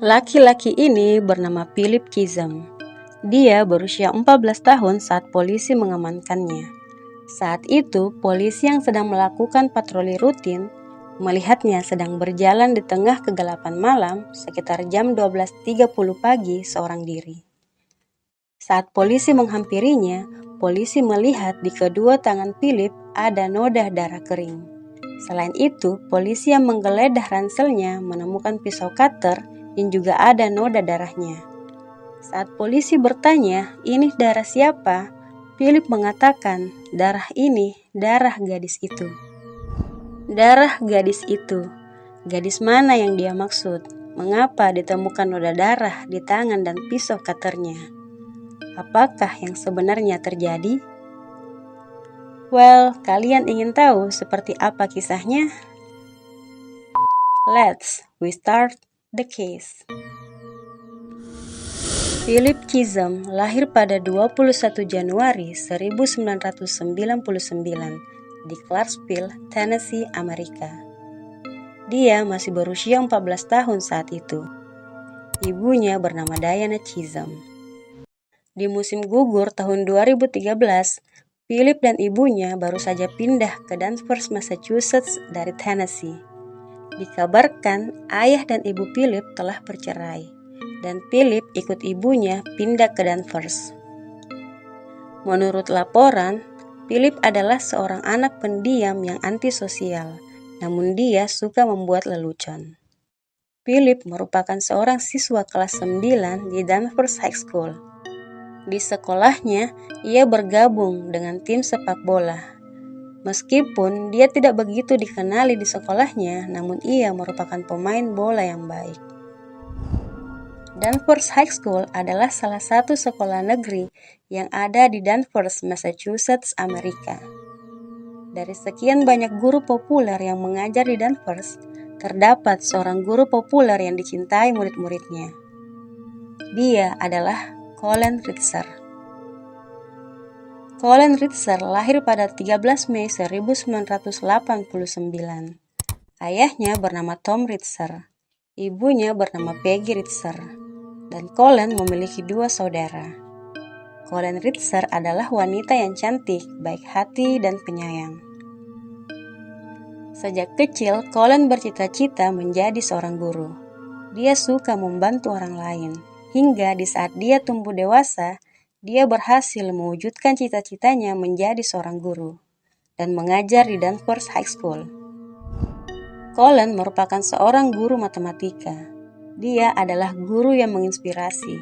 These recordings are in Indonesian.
Laki-laki ini bernama Philip Chisholm. Dia berusia 14 tahun saat polisi mengamankannya. Saat itu, polisi yang sedang melakukan patroli rutin melihatnya sedang berjalan di tengah kegelapan malam sekitar jam 12.30 pagi seorang diri. Saat polisi menghampirinya, polisi melihat di kedua tangan Philip ada noda darah kering. Selain itu, polisi yang menggeledah ranselnya menemukan pisau cutter yang juga ada noda darahnya. Saat polisi bertanya, "Ini darah siapa?" Philip mengatakan, "Darah ini darah gadis itu." Darah gadis itu. Gadis mana yang dia maksud? Mengapa ditemukan noda darah di tangan dan pisau cutternya? Apakah yang sebenarnya terjadi? Well, kalian ingin tahu seperti apa kisahnya? Let's we start the case. Philip Chisholm lahir pada 21 Januari 1999 di Clarksville, Tennessee, Amerika. Dia masih berusia 14 tahun saat itu. Ibunya bernama Diana Chisholm. Di musim gugur tahun 2013, Philip dan ibunya baru saja pindah ke Danvers, Massachusetts dari Tennessee. Dikabarkan ayah dan ibu Philip telah bercerai, dan Philip ikut ibunya pindah ke Danvers. Menurut laporan, Philip adalah seorang anak pendiam yang antisosial, namun dia suka membuat lelucon. Philip merupakan seorang siswa kelas 9 di Danvers High School. Di sekolahnya, ia bergabung dengan tim sepak bola. Meskipun dia tidak begitu dikenali di sekolahnya, namun ia merupakan pemain bola yang baik. Danvers High School adalah salah satu sekolah negeri yang ada di Danvers, Massachusetts, Amerika. Dari sekian banyak guru populer yang mengajar di Danvers, terdapat seorang guru populer yang dicintai murid-muridnya. Dia adalah Colin Ritzer. Colin Ritzer lahir pada 13 Mei 1989. Ayahnya bernama Tom Ritzer, ibunya bernama Peggy Ritzer, dan Colin memiliki 2 saudara. Colin Ritzer adalah wanita yang cantik, baik hati, dan penyayang. Sejak kecil, Colin bercita-cita menjadi seorang guru. Dia suka membantu orang lain, hingga di saat dia tumbuh dewasa, dia berhasil mewujudkan cita-citanya menjadi seorang guru dan mengajar di Danvers High School. Colin merupakan seorang guru matematika. Dia adalah guru yang menginspirasi.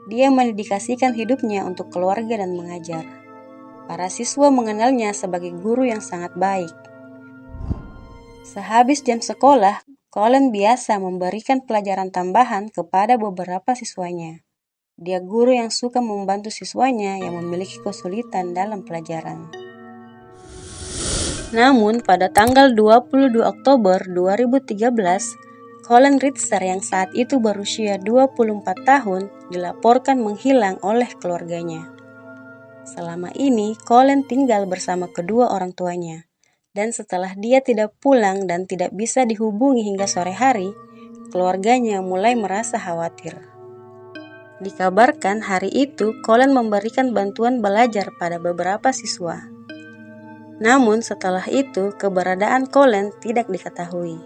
Dia mendedikasikan hidupnya untuk keluarga dan mengajar. Para siswa mengenalnya sebagai guru yang sangat baik. Sehabis jam sekolah, Colin biasa memberikan pelajaran tambahan kepada beberapa siswanya. Dia guru yang suka membantu siswanya yang memiliki kesulitan dalam pelajaran. Namun, pada tanggal 22 Oktober 2013, Colin Ritzer yang saat itu berusia 24 tahun dilaporkan menghilang oleh keluarganya. Selama ini, Colin tinggal bersama kedua orang tuanya. Dan setelah dia tidak pulang dan tidak bisa dihubungi hingga sore hari, keluarganya mulai merasa khawatir. Dikabarkan hari itu Colin memberikan bantuan belajar pada beberapa siswa. Namun setelah itu keberadaan Colin tidak diketahui.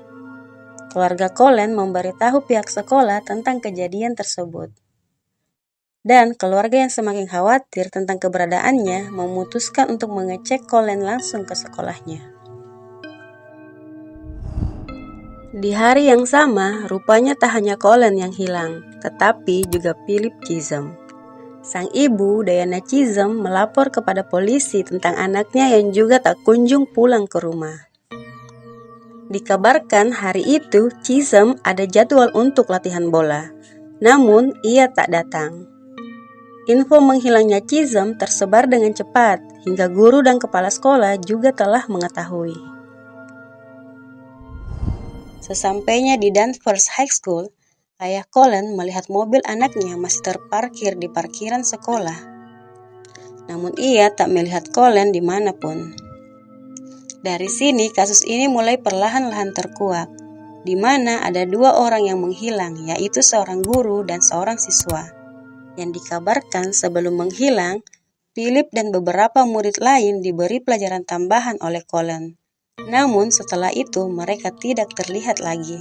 Keluarga Colin memberitahu pihak sekolah tentang kejadian tersebut. Dan keluarga yang semakin khawatir tentang keberadaannya memutuskan untuk mengecek Colin langsung ke sekolahnya. Di hari yang sama, rupanya tak hanya Colin yang hilang, tetapi juga Philip Chisholm. Sang ibu, Diana Chisholm, melapor kepada polisi tentang anaknya yang juga tak kunjung pulang ke rumah. Dikabarkan hari itu Chisholm ada jadwal untuk latihan bola, namun ia tak datang. Info menghilangnya Chisholm tersebar dengan cepat, hingga guru dan kepala sekolah juga telah mengetahui. Sesampainya di Danvers High School, ayah Colin melihat mobil anaknya masih terparkir di parkiran sekolah. Namun ia tak melihat Colin dimanapun. Dari sini kasus ini mulai perlahan-lahan terkuak. di mana ada 2 orang yang menghilang, yaitu seorang guru dan seorang siswa. Yang dikabarkan sebelum menghilang, Philip dan beberapa murid lain diberi pelajaran tambahan oleh Colin. Namun setelah itu mereka tidak terlihat lagi.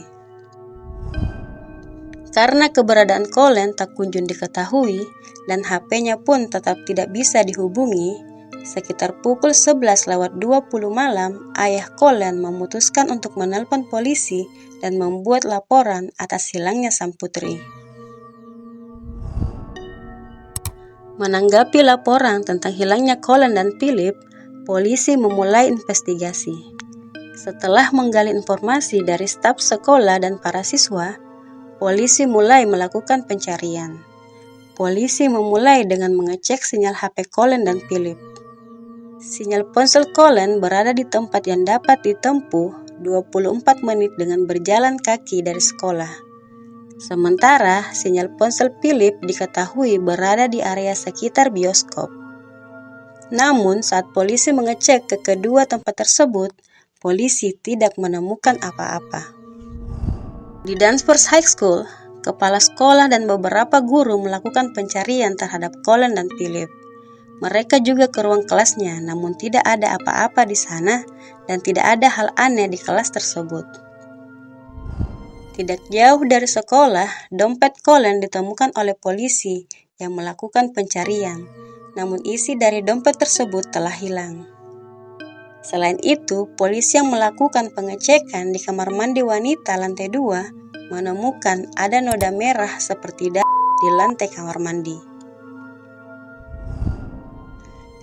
Karena keberadaan Colin tak kunjung diketahui dan HP-nya pun tetap tidak bisa dihubungi, sekitar pukul 11:20 malam, ayah Colin memutuskan untuk menelpon polisi dan membuat laporan atas hilangnya sang putri. Menanggapi laporan tentang hilangnya Colin dan Philip, polisi memulai investigasi. Setelah menggali informasi dari staf sekolah dan para siswa, polisi mulai melakukan pencarian. Polisi memulai dengan mengecek sinyal HP Colin dan Philip. Sinyal ponsel Colin berada di tempat yang dapat ditempuh 24 menit dengan berjalan kaki dari sekolah. Sementara sinyal ponsel Philip diketahui berada di area sekitar bioskop. Namun saat polisi mengecek ke kedua tempat tersebut, polisi tidak menemukan apa-apa. Di Danvers High School, kepala sekolah dan beberapa guru melakukan pencarian terhadap Colin dan Philip. Mereka juga ke ruang kelasnya, namun tidak ada apa-apa di sana dan tidak ada hal aneh di kelas tersebut. Tidak jauh dari sekolah, dompet Colin ditemukan oleh polisi yang melakukan pencarian, namun isi dari dompet tersebut telah hilang. Selain itu, polisi yang melakukan pengecekan di kamar mandi wanita lantai 2 menemukan ada noda merah seperti darah di lantai kamar mandi.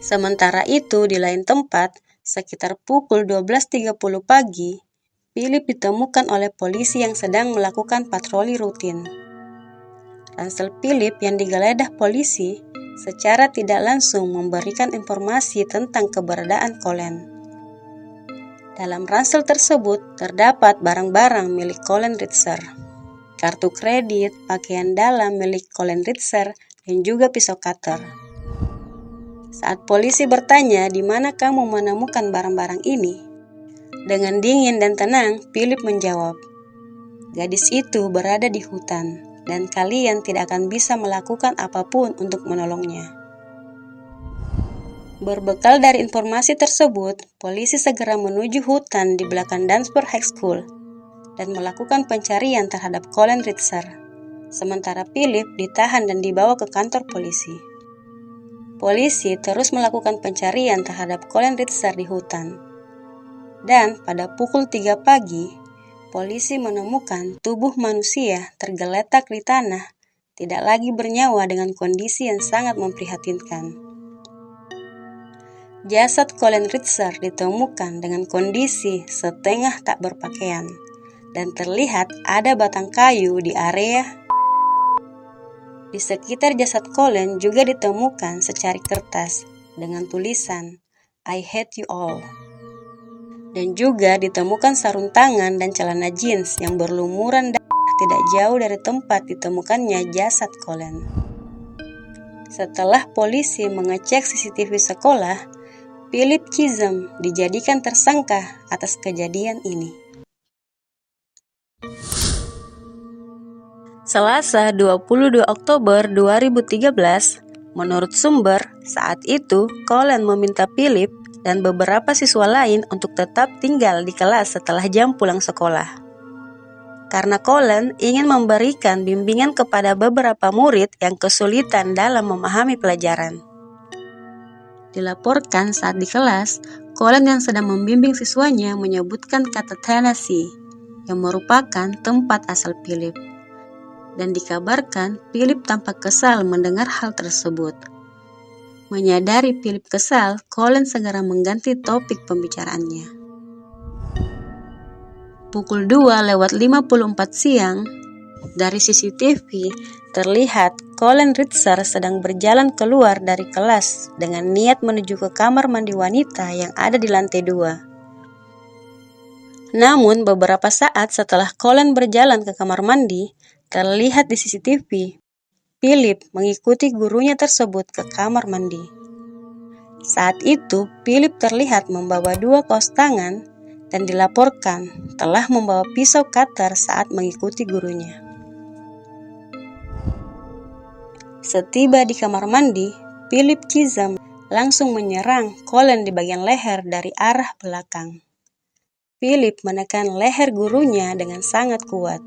Sementara itu, di lain tempat, sekitar pukul 12:30 pagi, Philip ditemukan oleh polisi yang sedang melakukan patroli rutin. Ransel Philip yang digeledah polisi secara tidak langsung memberikan informasi tentang keberadaan Colin. Dalam ransel tersebut terdapat barang-barang milik Colin Ritzer, kartu kredit, pakaian dalam milik Colin Ritzer, dan juga pisau cutter. Saat polisi bertanya di mana kamu menemukan barang-barang ini, dengan dingin dan tenang, Philip menjawab, gadis itu berada di hutan dan kalian tidak akan bisa melakukan apapun untuk menolongnya. Berbekal dari informasi tersebut, polisi segera menuju hutan di belakang Danvers High School dan melakukan pencarian terhadap Colin Ritzer. Sementara Philip ditahan dan dibawa ke kantor polisi. Polisi terus melakukan pencarian terhadap Colin Ritzer di hutan. Dan pada pukul 3 pagi, polisi menemukan tubuh manusia tergeletak di tanah, tidak lagi bernyawa dengan kondisi yang sangat memprihatinkan. Jasad Colin Ritzer ditemukan dengan kondisi setengah tak berpakaian, dan terlihat ada batang kayu di area. Di sekitar jasad Colin juga ditemukan secari kertas dengan tulisan I hate you all. Dan juga ditemukan sarung tangan dan celana jeans yang berlumuran darah tidak jauh dari tempat ditemukannya jasad Colin. Setelah polisi mengecek CCTV sekolah, Philip Chisholm dijadikan tersangka atas kejadian ini. Selasa 22 Oktober 2013, menurut sumber, saat itu Colin meminta Philip dan beberapa siswa lain untuk tetap tinggal di kelas setelah jam pulang sekolah. Karena Colin ingin memberikan bimbingan kepada beberapa murid yang kesulitan dalam memahami pelajaran. Dilaporkan saat di kelas, Colin yang sedang membimbing siswanya menyebutkan kata Tennessee, yang merupakan tempat asal Philip. Dan dikabarkan Philip tampak kesal mendengar hal tersebut. Menyadari Philip kesal, Colin segera mengganti topik pembicaraannya. Pukul 2:54 siang, dari CCTV terlihat Colin Ritzer sedang berjalan keluar dari kelas dengan niat menuju ke kamar mandi wanita yang ada di lantai 2. Namun beberapa saat setelah Colin berjalan ke kamar mandi, terlihat di CCTV, Philip mengikuti gurunya tersebut ke kamar mandi. Saat itu, Philip terlihat membawa 2 kaos tangan dan dilaporkan telah membawa pisau cutter saat mengikuti gurunya. Setiba di kamar mandi, Philip Chisholm langsung menyerang Colin di bagian leher dari arah belakang. Philip menekan leher gurunya dengan sangat kuat.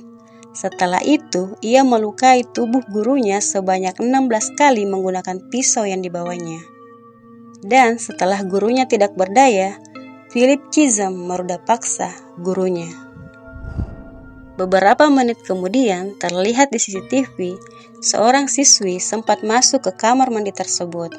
Setelah itu, ia melukai tubuh gurunya sebanyak 16 kali menggunakan pisau yang dibawanya. Dan setelah gurunya tidak berdaya, Philip Chisholm meruda paksa gurunya. Beberapa menit kemudian, terlihat di CCTV, seorang siswi sempat masuk ke kamar mandi tersebut.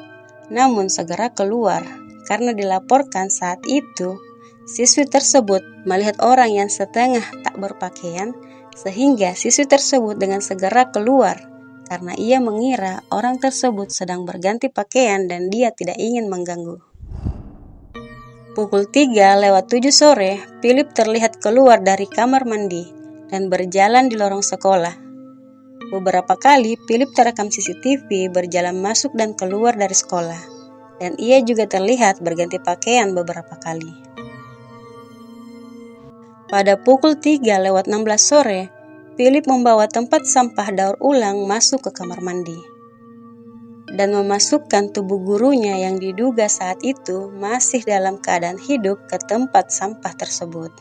Namun segera keluar, karena dilaporkan saat itu, siswi tersebut melihat orang yang setengah tak berpakaian, sehingga siswi tersebut dengan segera keluar, karena ia mengira orang tersebut sedang berganti pakaian dan dia tidak ingin mengganggu. Pukul 3:07 sore, Philip terlihat keluar dari kamar mandi dan berjalan di lorong sekolah. Beberapa kali Philip terekam CCTV berjalan masuk dan keluar dari sekolah, dan ia juga terlihat berganti pakaian beberapa kali. Pada pukul 3:16 sore, Philip membawa tempat sampah daur ulang masuk ke kamar mandi dan memasukkan tubuh gurunya yang diduga saat itu masih dalam keadaan hidup ke tempat sampah tersebut.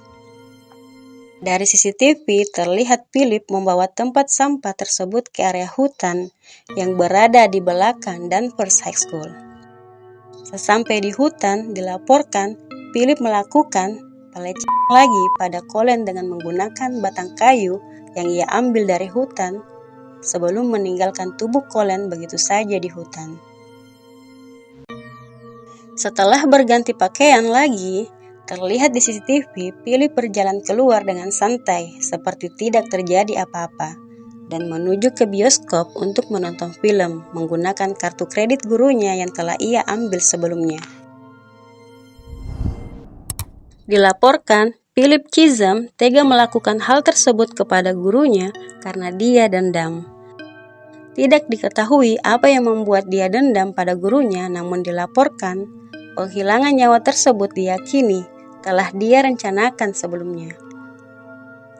Dari CCTV terlihat Philip membawa tempat sampah tersebut ke area hutan yang berada di belakang Danvers High School. Sesampai di hutan, dilaporkan Philip melakukan pelecehan lagi pada Colin dengan menggunakan batang kayu yang ia ambil dari hutan sebelum meninggalkan tubuh Colin begitu saja di hutan. Setelah berganti pakaian lagi, terlihat di CCTV, Philip berjalan keluar dengan santai, seperti tidak terjadi apa-apa, dan menuju ke bioskop untuk menonton film menggunakan kartu kredit gurunya yang telah ia ambil sebelumnya. Dilaporkan, Philip Chisholm tega melakukan hal tersebut kepada gurunya karena dia dendam. Tidak diketahui apa yang membuat dia dendam pada gurunya, namun dilaporkan penghilangan nyawa tersebut diyakini telah dia rencanakan sebelumnya.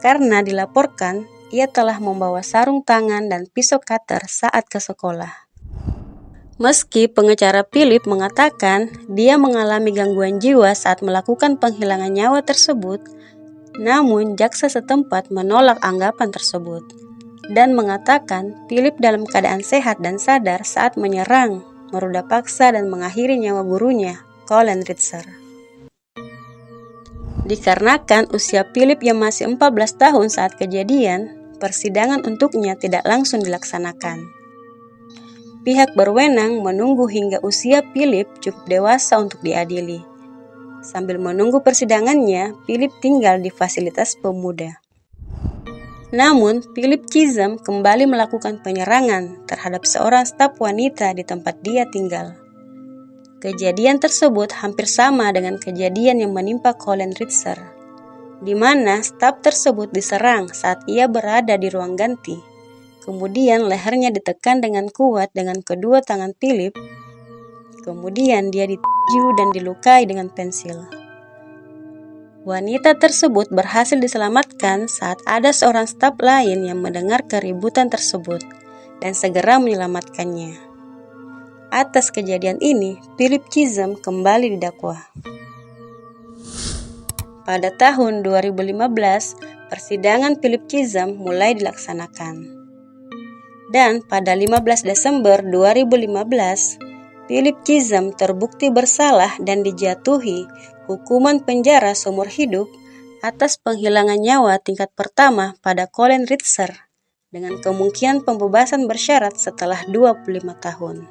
Karena dilaporkan, ia telah membawa sarung tangan dan pisau cutter saat ke sekolah. Meski pengacara Philip mengatakan dia mengalami gangguan jiwa saat melakukan penghilangan nyawa tersebut, namun jaksa setempat menolak anggapan tersebut dan mengatakan Philip dalam keadaan sehat dan sadar saat menyerang, meruda paksa dan mengakhiri nyawa gurunya, Colin Ritzer. Dikarenakan usia Philip yang masih 14 tahun saat kejadian, persidangan untuknya tidak langsung dilaksanakan. Pihak berwenang menunggu hingga usia Philip cukup dewasa untuk diadili. Sambil menunggu persidangannya, Philip tinggal di fasilitas pemuda. Namun, Philip Chisholm kembali melakukan penyerangan terhadap seorang staf wanita di tempat dia tinggal. Kejadian tersebut hampir sama dengan kejadian yang menimpa Colin Ritzer, di mana staf tersebut diserang saat ia berada di ruang ganti. Kemudian lehernya ditekan dengan kuat dengan kedua tangan Philip. Kemudian dia dituju dan dilukai dengan pensil. Wanita tersebut berhasil diselamatkan saat ada seorang staf lain yang mendengar keributan tersebut dan segera menyelamatkannya. Atas kejadian ini, Philip Chisholm kembali didakwa. Pada tahun 2015, persidangan Philip Chisholm mulai dilaksanakan. Dan pada 15 Desember 2015, Philip Chisholm terbukti bersalah dan dijatuhi hukuman penjara seumur hidup atas penghilangan nyawa tingkat pertama pada Colin Ritzer dengan kemungkinan pembebasan bersyarat setelah 25 tahun.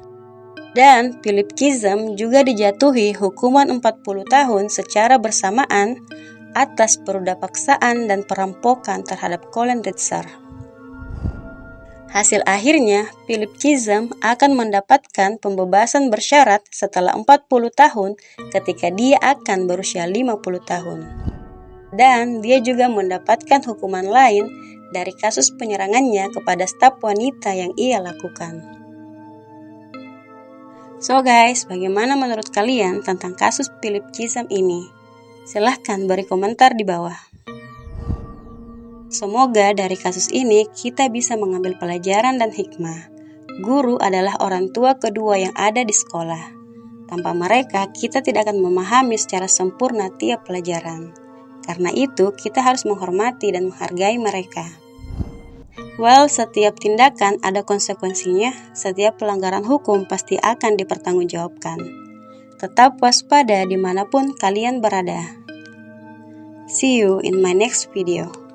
Dan Philip Chisholm juga dijatuhi hukuman 40 tahun secara bersamaan atas peruda paksaan dan perampokan terhadap Colin Ritzer. Hasil akhirnya, Philip Chisholm akan mendapatkan pembebasan bersyarat setelah 40 tahun ketika dia akan berusia 50 tahun. Dan dia juga mendapatkan hukuman lain dari kasus penyerangannya kepada staf wanita yang ia lakukan. So guys, bagaimana menurut kalian tentang kasus Philip Chisholm ini? Silahkan beri komentar di bawah. Semoga dari kasus ini kita bisa mengambil pelajaran dan hikmah. Guru adalah orang tua kedua yang ada di sekolah. Tanpa mereka, kita tidak akan memahami secara sempurna tiap pelajaran. Karena itu, kita harus menghormati dan menghargai mereka. Well, setiap tindakan ada konsekuensinya. Setiap pelanggaran hukum pasti akan dipertanggungjawabkan. Tetap waspada dimanapun kalian berada. See you in my next video.